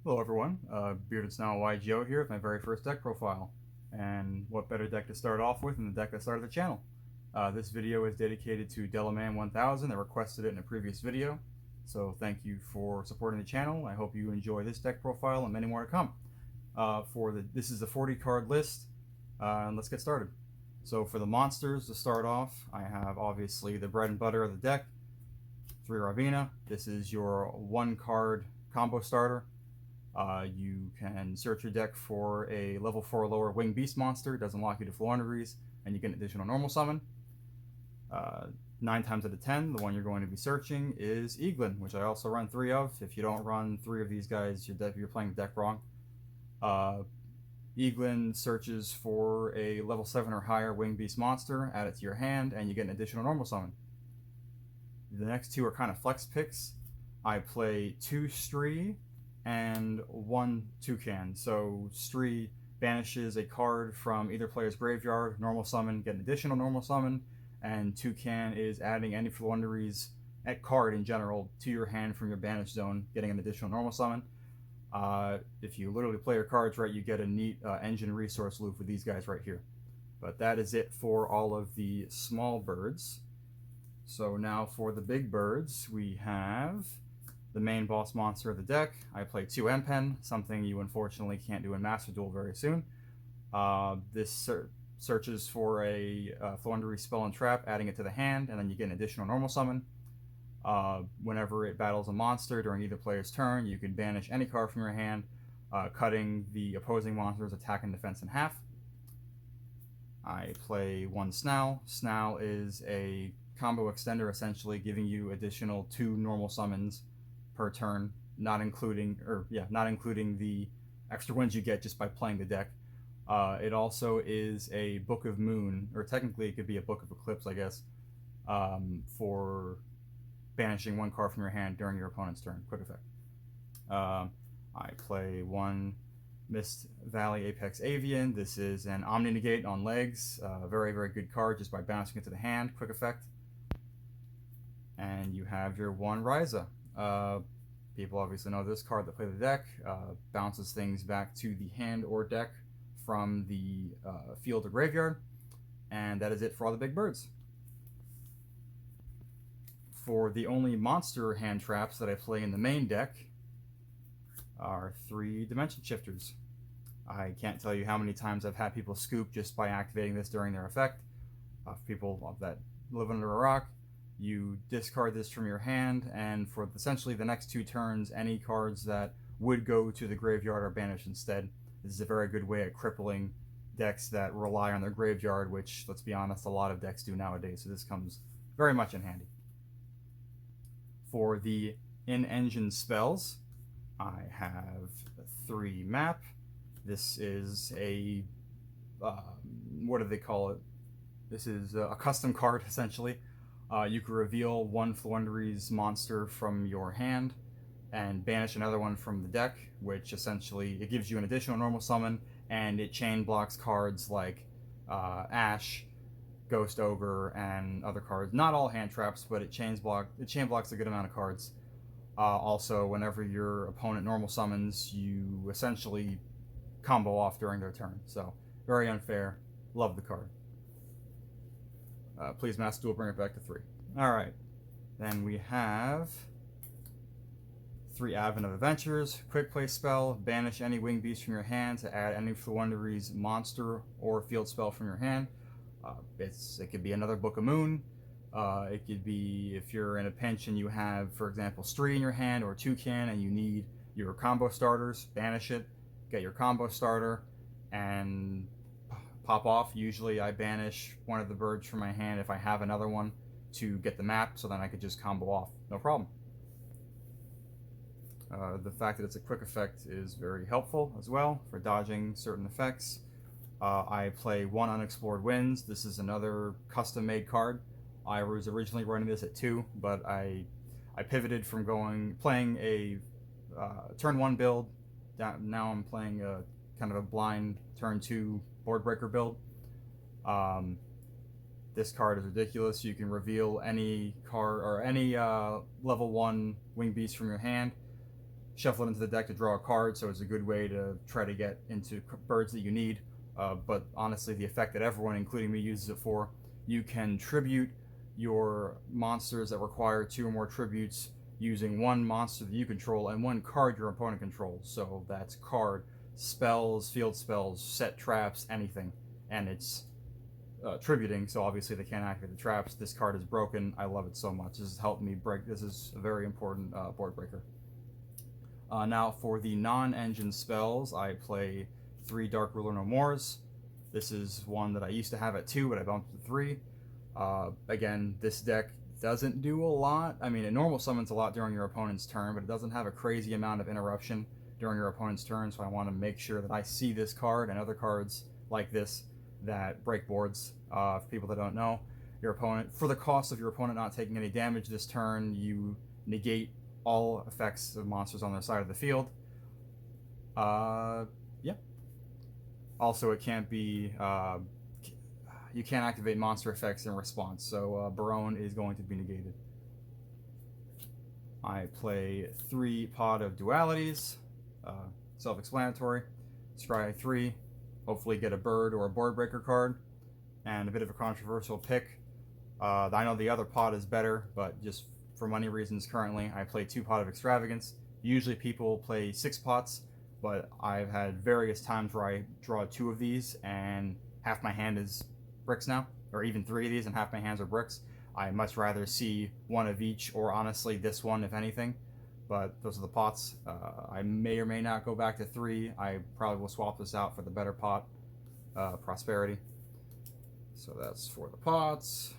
Hello everyone, BeardedSnowlYGO here with my very first deck profile. And what better deck to start off with than the deck that started the channel. This video is dedicated to Delaman1000 that requested it in a previous video. So thank you for supporting the channel. I hope you enjoy this deck profile and many more to come. This is a 40 card list, and let's get started. So for the monsters to start off, I have obviously the bread and butter of the deck, 3 Ravina. This is your 1 card combo starter. You can search your deck for a level 4 or lower winged beast monster. It doesn't lock you to Floowandereeze, and you get an additional normal summon. 9 times out of 10, the one you're going to be searching is Eaglin, which I also run 3 of. If you don't run 3 of these guys, you're playing the deck wrong. Eaglin searches for a level 7 or higher winged beast monster, add it to your hand, and you get an additional normal summon. The next 2 are kind of flex picks. I play 2 Stree and 1 Toucan. So Stree banishes a card from either player's graveyard, normal summon, get an additional normal summon, and Toucan is adding any Floowandereeze card in general to your hand from your banished zone, getting an additional normal summon. If you literally play your cards right, you get a neat engine resource loop with these guys right here. But that is it for all of the small birds. So now for the big birds, we have the main boss monster of the deck. I play 2 M-Pen, something you unfortunately can't do in Master Duel very soon. This searches for a Floowandereeze spell and trap, adding it to the hand, and then you get an additional normal summon. Whenever it battles a monster during either player's turn, you can banish any card from your hand, cutting the opposing monster's attack and defense in half. I play 1 Snarl. Snarl is a combo extender, essentially giving you additional 2 normal summons per turn, not including the extra ones you get just by playing the deck. It also is a Book of Moon, or technically it could be a Book of Eclipse, I guess, for banishing 1 card from your hand during your opponent's turn. Quick effect. I play 1 Mist Valley Apex Avian. This is an Omni Negate on legs. Very, very good card just by bouncing it to the hand. Quick effect. And you have your 1 Ryza. People obviously know this card that play the deck. Bounces things back to the hand or deck from the field or graveyard. And that is it for all the big birds. For the only monster hand traps that I play in the main deck are 3 Dimension Shifters. I can't tell you how many times I've had people scoop just by activating this during their effect. For people that live under a rock, you discard this from your hand, and for essentially the next 2 turns, any cards that would go to the graveyard are banished instead. This is a very good way at crippling decks that rely on their graveyard, which, let's be honest, a lot of decks do nowadays, so this comes very much in handy. For the in-engine spells, I have 3 Map. This is a, what do they call it? This is a custom card, essentially. You can reveal 1 Floowandereeze monster from your hand and banish another one from the deck, which essentially it gives you an additional normal summon, and it chain blocks cards like Ash, Ghost Ogre, and other cards. Not all hand traps, but it chain blocks a good amount of cards. Also, whenever your opponent normal summons, you essentially combo off during their turn. So very unfair. Love the card. Please, Master Duel, bring it back to 3. Alright. Then we have 3 Advent of Adventures. Quick play spell. Banish any winged beast from your hand to add any Floowandereeze monster or field spell from your hand. It could be another Book of Moon. It could be if you're in a pinch and you have, for example, Stree in your hand or Toucan and you need your combo starters, banish it, get your combo starter, and pop off. Usually I banish one of the birds from my hand if I have another one to get the map, so then I could just combo off, no problem. The fact that it's a quick effect is very helpful as well for dodging certain effects. I play 1 Unexplored Winds. This is another custom-made card. I was originally running this at 2, but I pivoted from playing a turn 1 build. Now I'm playing a kind of a blind turn 2 board breaker build. This card is ridiculous. You can reveal any card or any level 1 winged beast from your hand, shuffle it into the deck to draw a card, so it's a good way to try to get into birds that you need. But honestly, the effect that everyone, including me, uses it for, you can tribute your monsters that require 2 or more tributes using 1 monster that you control and 1 card your opponent controls. So that's card, spells, field spells, set traps, anything. And it's tributing, so obviously they can't activate the traps. This card is broken. I love it so much. This has helped me break. This is a very important board breaker. Now for the non-engine spells, I play 3 Dark Ruler No Mores. This is one that I used to have at 2, but I bumped to 3. Again, this deck doesn't do a lot. I mean, it normal summons a lot during your opponent's turn, but it doesn't have a crazy amount of interruption during your opponent's turn, so I want to make sure that I see this card and other cards like this that break boards. For people that don't know, your opponent, for the cost of your opponent not taking any damage this turn, you negate all effects of monsters on their side of the field. Yeah. Also, it can't be... you can't activate monster effects in response, so Barone is going to be negated. I play 3 Pot of Dualities, self-explanatory. Scry 3, hopefully get a bird or a board breaker card, and a bit of a controversial pick. I know the other pot is better, but just for money reasons currently, I play 2 Pot of Extravagance. Usually people play 6 pots, but I've had various times where I draw 2 of these and half my hand is bricks now, or even 3 of these and half my hands are bricks. I much rather see 1 of each, or honestly this one if anything, but those are the pots. I may or may not go back to 3. I probably will swap this out for the better pot, Prosperity. So that's for the pots.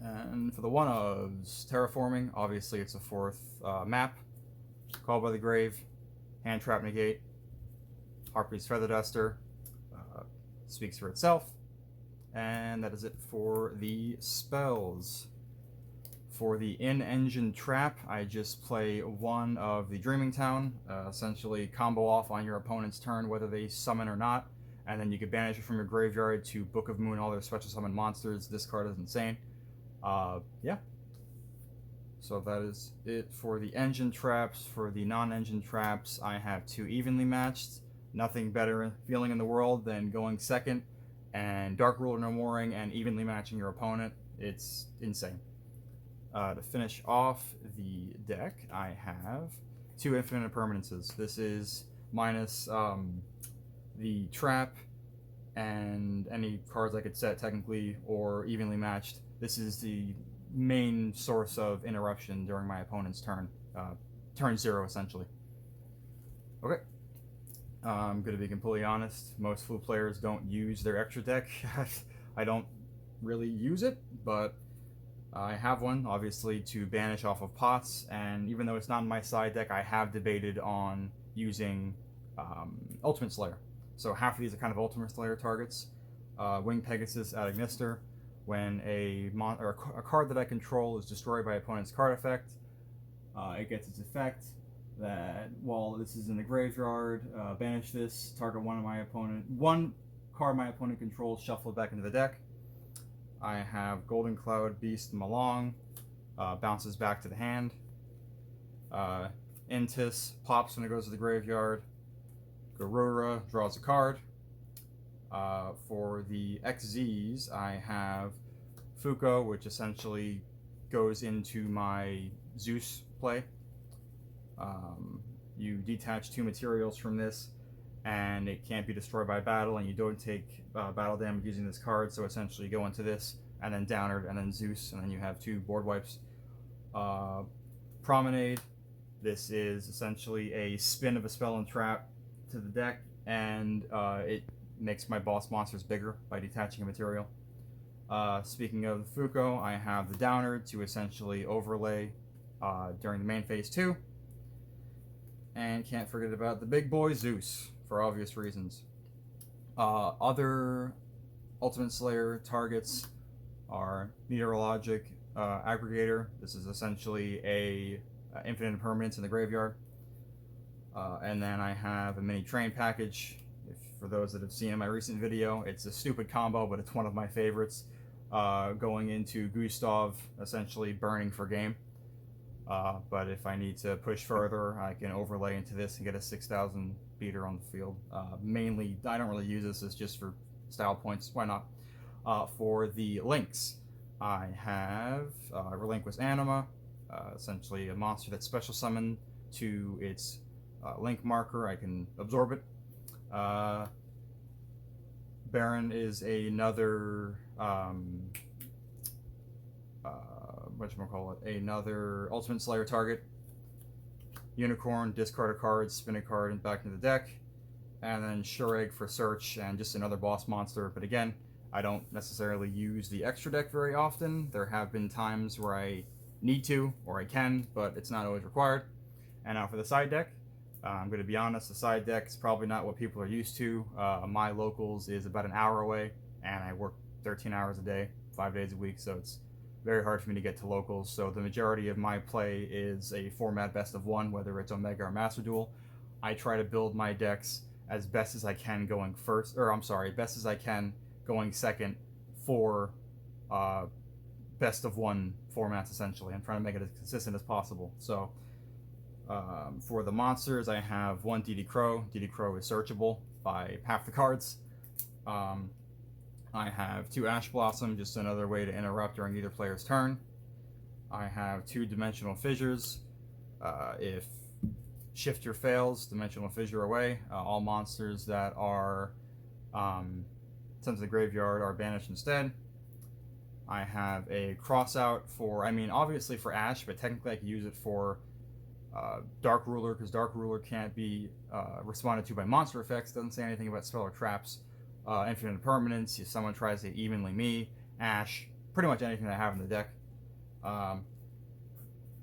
And for the 1-ofs, Terraforming, obviously it's a 4th map. Call by the Grave, Hand Trap Negate, Harpy's Feather Duster, speaks for itself. And that is it for the spells. For the in-engine trap, I just play 1 of the Dreaming Town, essentially combo off on your opponent's turn whether they summon or not, and then you can banish it from your graveyard to Book of Moon all their special summon monsters. This card is insane. Yeah. So that is it for the engine traps. For the non-engine traps, I have 2 evenly matched. Nothing better feeling in the world than going second and Dark Ruler No Moring and evenly matching your opponent. It's insane. To finish off the deck, I have 2 Infinite Impermanences. This is minus the trap and any cards I could set technically, or evenly matched. This is the main source of interruption during my opponent's turn. Turn 0 essentially. Okay. I'm going to be completely honest, most Floo players don't use their extra deck. I don't really use it, but I have one, obviously, to banish off of pots, and even though it's not in my side deck, I have debated on using Ultimate Slayer. So half of these are kind of Ultimate Slayer targets. Winged Pegasus at Ignister. When a card that I control is destroyed by opponent's card effect, it gets its effect that while this is in the graveyard, banish this, target one card my opponent controls, shuffle it back into the deck. I have Golden Cloud Beast Malong, bounces back to the hand. Intis pops when it goes to the graveyard. Garura draws a card. For the XZs, I have Fuko, which essentially goes into my Zeus play. You detach 2 materials from this, and it can't be destroyed by battle, and you don't take battle damage using this card, so essentially you go into this, and then Downard, and then Zeus, and then you have 2 board wipes. Promenade, this is essentially a spin of a spell and trap to the deck, and it makes my boss monsters bigger by detaching a material. Speaking of Fuko, I have the Downard to essentially overlay during the main phase 2. And can't forget about the big boy Zeus, for obvious reasons. Other Ultimate Slayer targets are Meteorologic Aggregator. This is essentially a infinite impermanence in the graveyard. And then I have a mini train package. For those that have seen in my recent video, it's a stupid combo, but it's one of my favorites. Going into Gustav, essentially burning for game. But if I need to push further, I can overlay into this and get a 6,000 beater on the field. Mainly, I don't really use this, it's just for style points. Why not? For the links, I have Relinquish Anima, essentially a monster that's special summoned to its link marker. I can absorb it. Baron is another whatchamacallit, another Ultimate Slayer target. Unicorn, discard a card, spin a card and back into the deck. And then Shureg for search and just another boss monster. But again, I don't necessarily use the extra deck very often. There have been times where I need to, or I can, but it's not always required. And now for the side deck, I'm going to be honest, the side deck is probably not what people are used to. My locals is about an hour away, and I work 13 hours a day, 5 days a week, so it's very hard for me to get to locals. So the majority of my play is a format best of one, whether it's Omega or Master Duel. I try to build my decks as best as I can going first, or I'm sorry, best as I can going second for best of one formats, essentially. I'm trying to make it as consistent as possible. So for the monsters, I have one DD Crow. DD Crow is searchable by half the cards. I have two Ash Blossom, just another way to interrupt during either player's turn. I have two Dimensional Fissures. If Shifter fails, Dimensional Fissure away. All monsters that are sent to the graveyard are banished instead. I have a Crossout for, obviously for Ash, but technically I can use it for Dark Ruler, because Dark Ruler can't be responded to by monster effects. Doesn't say anything about spell or traps. Infinite Permanence, if someone tries to evenly me, Ash, pretty much anything that I have in the deck.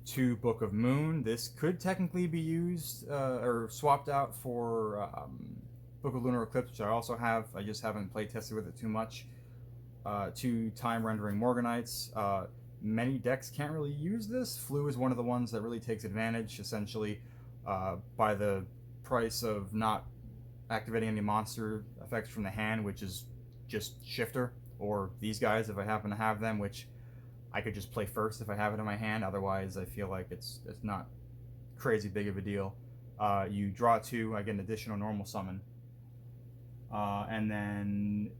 Two Book of Moon, this could technically be used or swapped out for Book of Lunar Eclipse, which I also have. I just haven't play tested with it too much. Two Time Rendering Morganites. Many decks can't really use this. Flu is one of the ones that really takes advantage, essentially, by the price of not activating any monster effects from the hand, which is just Shifter, or these guys if I happen to have them, which I could just play first if I have it in my hand. Otherwise, I feel like it's not crazy big of a deal. You draw two, I get an additional normal summon. And then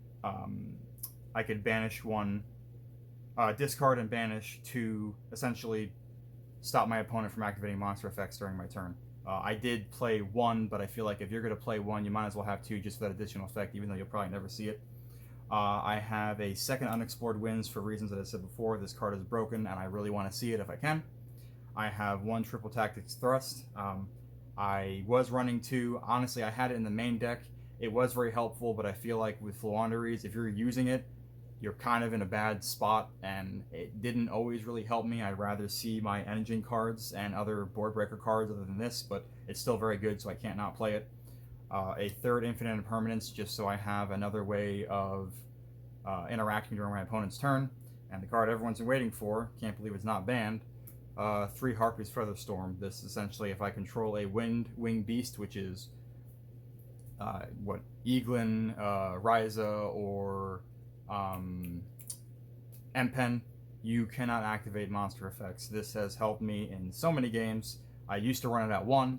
I could banish one, discard and banish to essentially stop my opponent from activating monster effects during my turn. I did play one, but I feel like if you're going to play one, you might as well have two just for that additional effect, even though you'll probably never see it. I have a second Unexplored Winds for reasons that I said before. This card is broken, and I really want to see it if I can. I have one Triple Tactics Thrust. I was running two. Honestly, I had it in the main deck. It was very helpful, but I feel like with Floowandereeze, if you're using it, you're kind of in a bad spot, and it didn't always really help me. I'd rather see my engine cards and other board breaker cards other than this, but it's still very good, so I can't not play it. A third Infinite Impermanence, just so I have another way of interacting during my opponent's turn. And the card everyone's been waiting for, can't believe it's not banned, 3 Harpy's Featherstorm. This essentially, if I control a winged beast, which is Eaglin, Ryza, or Empen, you cannot activate monster effects. This has helped me in so many games. I used to run it at 1.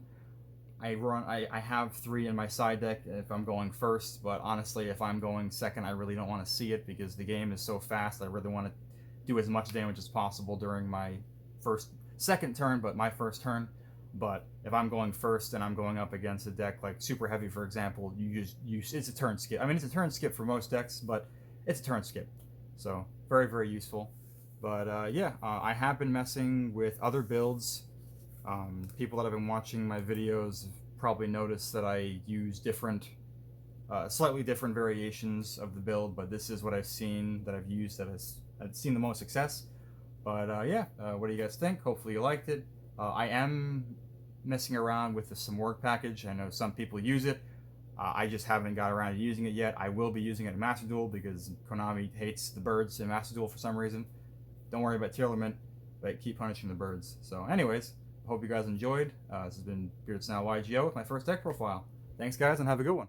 I have 3 in my side deck if I'm going first, but honestly, if I'm going second, I really don't want to see it because the game is so fast. I really want to do as much damage as possible during my second turn, but my first turn. But if I'm going first and I'm going up against a deck like Super Heavy, for example, it's a turn skip. It's a turn skip for most decks, but it's a turn skip. So very, very useful. But I have been messing with other builds. People that have been watching my videos have probably noticed that I use slightly different variations of the build, but this is what I've seen that I've used that I've seen the most success. But what do you guys think? Hopefully you liked it. I am messing around with the Some Work package. I know some people use it. I just haven't got around to using it yet. I will be using it in Master Duel because Konami hates the birds in Master Duel for some reason. Don't worry about tier limit, but keep punishing the birds. So anyways, hope you guys enjoyed. This has been BeardedSnowlYGO with my first deck profile. Thanks guys, and have a good one.